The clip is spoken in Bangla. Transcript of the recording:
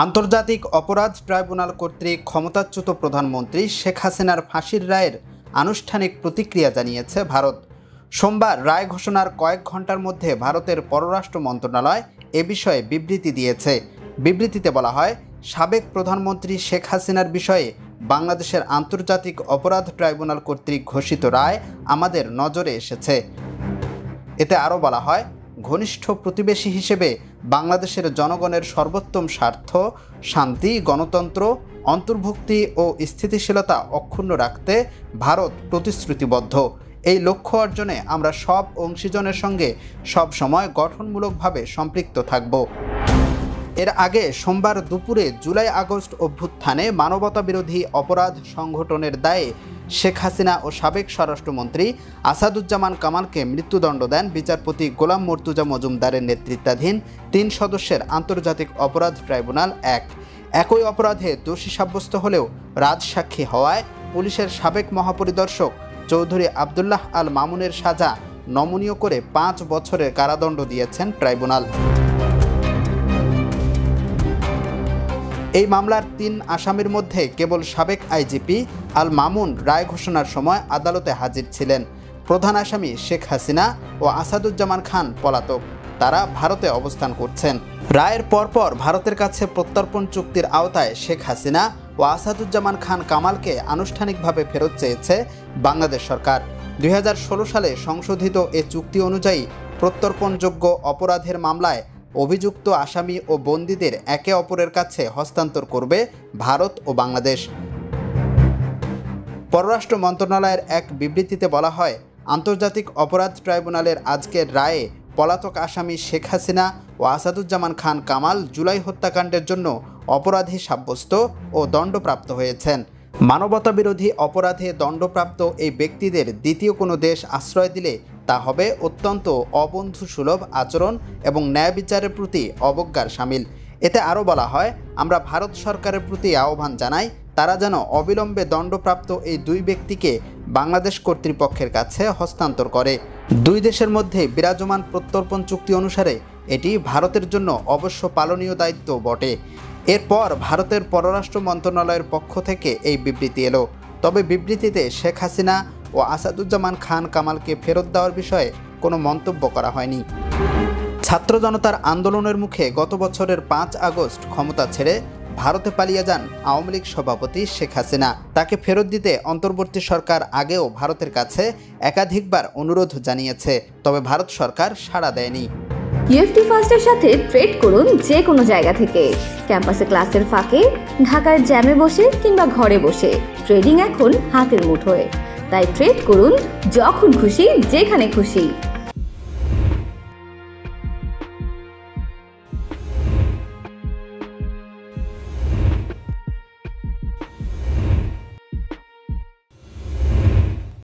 আন্তর্জাতিক অপরাধ ট্রাইব্যুনাল কর্তৃক ক্ষমতাচ্যুত প্রধানমন্ত্রী শেখ হাসিনার ফাঁসির রায়ের আনুষ্ঠানিক প্রতিক্রিয়া জানিয়েছে ভারত। সোমবার রায় ঘোষণার কয়েক ঘন্টার মধ্যে ভারতের পররাষ্ট্র মন্ত্রণালয় এ বিষয়ে বিবৃতি দিয়েছে। বিবৃতিতে বলা হয়, সাবেক প্রধানমন্ত্রী শেখ হাসিনার বিষয়ে বাংলাদেশের আন্তর্জাতিক অপরাধ ট্রাইব্যুনাল কর্তৃক ঘোষিত রায় আমাদের নজরে এসেছে। এতে আরও বলা হয়, ঘনিষ্ঠ প্রতিবেশী হিসেবে বাংলাদেশের জনগণের সর্বোত্তম স্বার্থ, শান্তি, গণতন্ত্র, অন্তর্ভুক্তি ও স্থিতিশীলতা অক্ষুণ্ণ রাখতে ভারত প্রতিশ্রুতিবদ্ধ। এই লক্ষ্য অর্জনে আমরা সব অংশীজনের সঙ্গে সবসময় গঠনমূলকভাবে সম্পৃক্ত থাকব। এর আগে সোমবার দুপুরে জুলাই আগস্ট অভ্যুত্থানে মানবতাবিরোধী অপরাধ সংগঠনের দায়ে শেখ হাসিনা ও সাবেক স্বরাষ্ট্রমন্ত্রী আসাদুজ্জামান কামালকে মৃত্যুদণ্ড দেন বিচারপতি গোলাম মর্তুজা মজুমদারের নেতৃত্বাধীন ৩ সদস্যের আন্তর্জাতিক অপরাধ ট্রাইব্যুনাল ১। একই অপরাধে দোষী সাব্যস্ত হলেও রাজসাক্ষী হওয়ায় পুলিশের সাবেক মহাপরিদর্শক চৌধুরী আবদুল্লাহ আল মামুনের সাজা নমনীয় করে ৫ বছরের কারাদণ্ড দিয়েছেন ট্রাইব্যুনাল। এই মামলার ৩ আসামির মধ্যে কেবল সাবেক আইজিপি আল মামুন রায় ঘোষণার সময় আদালতে হাজির ছিলেন। প্রধান আসামি শেখ হাসিনা ও আসাদুজ্জামান খান পলাতক, তারা ভারতে অবস্থান করছেন। রায়ের পরপর ভারতের কাছে প্রত্যর্পণ চুক্তির আওতায় শেখ হাসিনা ও আসাদুজ্জামান খান কামালকে আনুষ্ঠানিকভাবে ফেরত চেয়েছে বাংলাদেশ সরকার। ২০১৬ সালে সংশোধিত এ চুক্তি অনুযায়ী প্রত্যর্পণযোগ্য অপরাধের মামলায় অভিযুক্ত আসামি ও বন্দীদের একে অপরের কাছে হস্তান্তর করবে ভারত ও বাংলাদেশ। পররাষ্ট্র মন্ত্রণালয়ের এক বিবৃতিতে বলা হয়, আন্তর্জাতিক অপরাধ ট্রাইব্যুনালের আজকের রায়ে পলাতক আসামি শেখ হাসিনা ও আসাদুজ্জামান খান কামাল জুলাই হত্যাকাণ্ডের জন্য অপরাধী সাব্যস্ত ও দণ্ডপ্রাপ্ত হয়েছেন। মানবতাবিরোধী অপরাধে দণ্ডপ্রাপ্ত এই ব্যক্তিদের দ্বিতীয় কোনো দেশ আশ্রয় দিলে তা হবে অত্যন্ত অবন্ধুসুলভ আচরণ এবং ন্যায় বিচারের প্রতি অবজ্ঞার শামিল। এতে আরও বলা হয়, আমরা ভারত সরকারের প্রতি আহ্বান জানাই, তারা যেন অবিলম্বে দণ্ডপ্রাপ্ত এই ২ ব্যক্তিকে বাংলাদেশ কর্তৃপক্ষের কাছে হস্তান্তর করে। ২ দেশের মধ্যে বিরাজমান প্রত্যর্পণ চুক্তি অনুসারে এটি ভারতের জন্য অবশ্য পালনীয় দায়িত্ব বটে। এরপর ভারতের পররাষ্ট্র মন্ত্রণালয়ের পক্ষ থেকে এই বিবৃতি এলো। তবে বিবৃতিতে শেখ হাসিনা ও আসাদুজ্জামান খান কামালকে ফেরত দেওয়ার বিষয়ে কোনো মন্তব্য করা হয়নি। ছাত্র জনতার আন্দোলনের মুখে গত বছরের ৫ আগস্ট ক্ষমতা ছেড়ে ভারতে পালিয়ে যান আওয়ামী লীগ সভাপতি শেখ হাসিনা। তাকে ফেরত দিতে অন্তর্বর্তী সরকার আগেও ভারতের কাছে একাধিকবার অনুরোধ জানিয়েছে, তবে ভারত সরকার সাড়া দেয়নি। ইউএফটি ফার্স্টের সাথে ট্রেড করুন যে কোনো জায়গা থেকে। ক্যাম্পাসে ক্লাসের ফাঁকে, ঢাকার জ্যামে বসে কিংবা ঘরে বসে, ট্রেডিং এখন হাতের মুঠোয়। তাই ট্রেড করুন যখন খুশি, যেখানে খুশি।